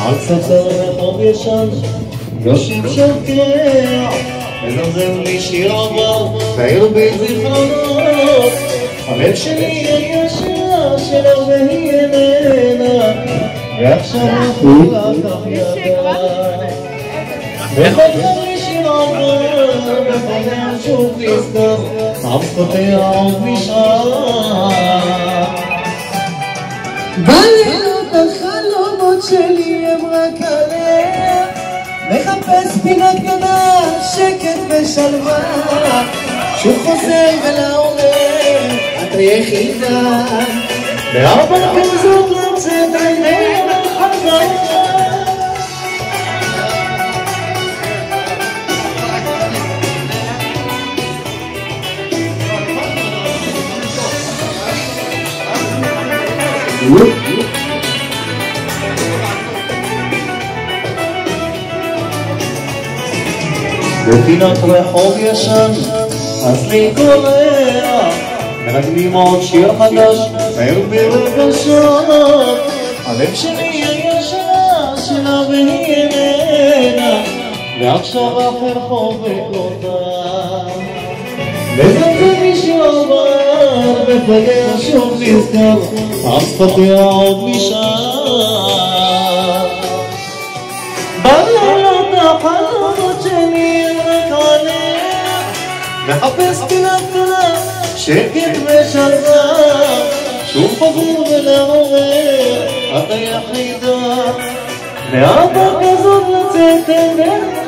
על ספסל רחוב ישן יושב שוקע מזמזם לי שיר עבר והעיר בי זיכרונות הלב שלי הישר שלו והיא איננה ועכשיו הוא לקח ידה וחוזר לי שיר עבר וחוזר שוב נזכר אף קוטע עוד משעה בלילות החלומות שלי הם רק עליה מחפש פינה קטנה, שקט ושלווה שוב חוזר ולעורר, את היחידה בארבע חזות לצאת עיני בחזרה בפינת רחוב ישן, אז לי קורע מנגנים עוד שיר חדש, מהר ברגשות הלב שלי הישר שלה והיא איננה ועכשיו אחר חובק אותה מזמזם לי שיר עבר ופגע שוב נזכר אף פתח עוד משעה בלילות החלומות שלי רק עליה מחפש פינה קטנה שקט ושלווה שוב חוזר ולעורר את היחידה מארבע כזאת לצאת עיני